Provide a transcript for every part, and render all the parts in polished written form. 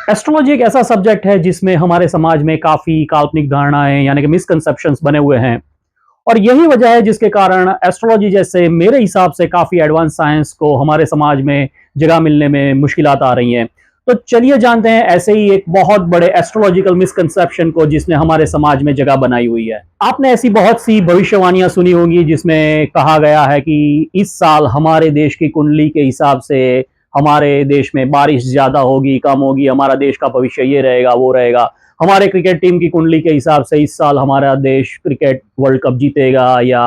Astrology एक ऐसा subject है जिसमें हमारे समाज में काफ़ी काल्पनिक धारणाएँ यानी कि मिसकंसेप्शंस बने हुए हैं और यही वजह है जिसके कारण एस्ट्रोलॉजी जैसे मेरे हिसाब से काफ़ी एडवांस साइंस को हमारे समाज में जगह मिलने में मुश्किलात आ रही हैं। तो चलिए जानते हैं ऐसे ही एक बहुत बड़े एस्ट्रोलॉजिकल मिसकंसेप्शन को जिसने हमारे समाज में जगह बनाई हुई है। आपने ऐसी बहुत सी भविष्यवाणियाँ सुनी होंगी जिसमें कहा गया है कि इस साल हमारे देश की कुंडली के हिसाब से हमारे देश में बारिश ज़्यादा होगी, कम होगी, हमारा देश का भविष्य ये रहेगा, वो रहेगा। हमारे क्रिकेट टीम की कुंडली के हिसाब से इस साल हमारा देश क्रिकेट वर्ल्ड कप जीतेगा या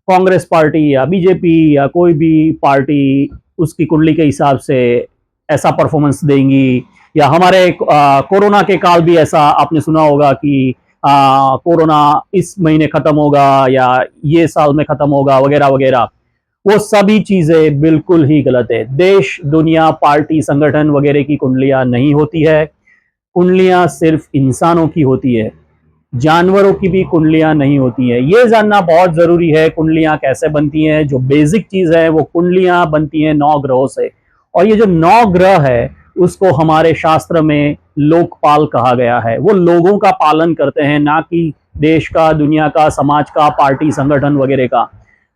कांग्रेस पार्टी या बीजेपी या कोई भी पार्टी उसकी कुंडली के हिसाब से ऐसा परफॉर्मेंस देंगी या हमारे कोरोना के काल भी ऐसा आपने सुना होगा कि कोरोना इस महीने खत्म होगा या ये साल में खत्म होगा वगैरह वगैरह। वो सभी चीजें बिल्कुल ही गलत है। देश, दुनिया, पार्टी, संगठन वगैरह की कुंडलियां नहीं होती है। कुंडलियां सिर्फ इंसानों की होती है, जानवरों की भी कुंडलियां नहीं होती है। ये जानना बहुत जरूरी है कुंडलियां कैसे बनती हैं। जो बेसिक चीज है वो कुंडलियां बनती हैं 9 ग्रहों से और ये जो 9 ग्रह है उसको हमारे शास्त्र में लोकपाल कहा गया है। वो लोगों का पालन करते हैं, ना कि देश का, दुनिया का, समाज का, पार्टी, संगठन वगैरह का।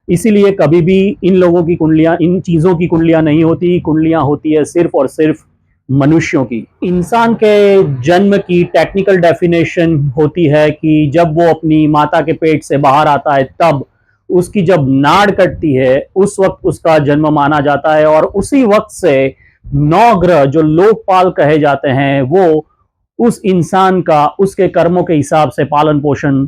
इसीलिए कभी भी इन लोगों की कुंडलियां, इन चीजों की कुंडलियां नहीं होती। कुंडलियां होती है सिर्फ और सिर्फ मनुष्यों की। इंसान के जन्म की टेक्निकल डेफिनेशन होती है कि जब वो अपनी माता के पेट से बाहर आता है तब उसकी जब नाड़ कटती है उस वक्त उसका जन्म माना जाता है और उसी वक्त से 9 ग्रह जो लोकपाल कहे जाते हैं वो उस इंसान का उसके कर्मों के हिसाब से पालन पोषण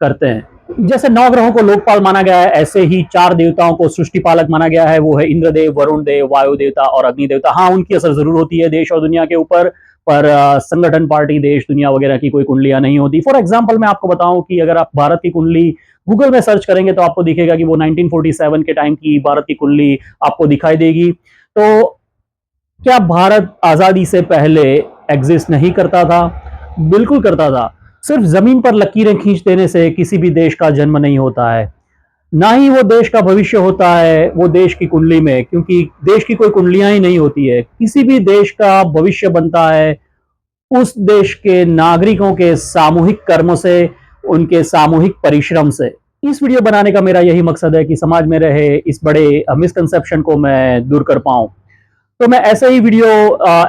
करते हैं। जैसे 9 ग्रहों को लोकपाल माना गया है ऐसे ही 4 देवताओं को सृष्टि पालक माना गया है। वो है इंद्रदेव, वरुण देव, वायु देवता और अग्नि देवता। हाँ, उनकी असर जरूर होती है देश और दुनिया के ऊपर, पर संगठन, पार्टी, देश, दुनिया वगैरह की कोई कुंडलियां नहीं होती। फॉर एग्जाम्पल मैं आपको बताऊं कि अगर आप भारत की कुंडली गूगल में सर्च करेंगे तो आपको दिखेगा कि वो 1947 के टाइम की भारत की कुंडली आपको दिखाई देगी। तो क्या भारत आजादी से पहले एग्जिस्ट नहीं करता था? बिल्कुल करता था। सिर्फ जमीन पर लकीरें खींच देने से किसी भी देश का जन्म नहीं होता है, ना ही वो देश का भविष्य होता है वो देश की कुंडली में, क्योंकि देश की कोई कुंडलियां ही नहीं होती है। किसी भी देश का भविष्य बनता है उस देश के नागरिकों के सामूहिक कर्मों से, उनके सामूहिक परिश्रम से। इस वीडियो बनाने का मेरा यही मकसद है कि समाज में रहे इस बड़े मिसकंसेप्शन को मैं दूर कर पाऊं। तो मैं ऐसे ही वीडियो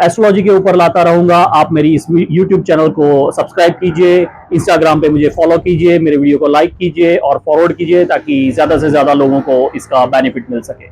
एस्ट्रोलॉजी के ऊपर लाता रहूंगा। आप मेरी इस यूट्यूब चैनल को सब्सक्राइब कीजिए, इंस्टाग्राम पे मुझे फॉलो कीजिए, मेरे वीडियो को लाइक कीजिए और फॉरवर्ड कीजिए ताकि ज्यादा से ज्यादा लोगों को इसका बेनिफिट मिल सके।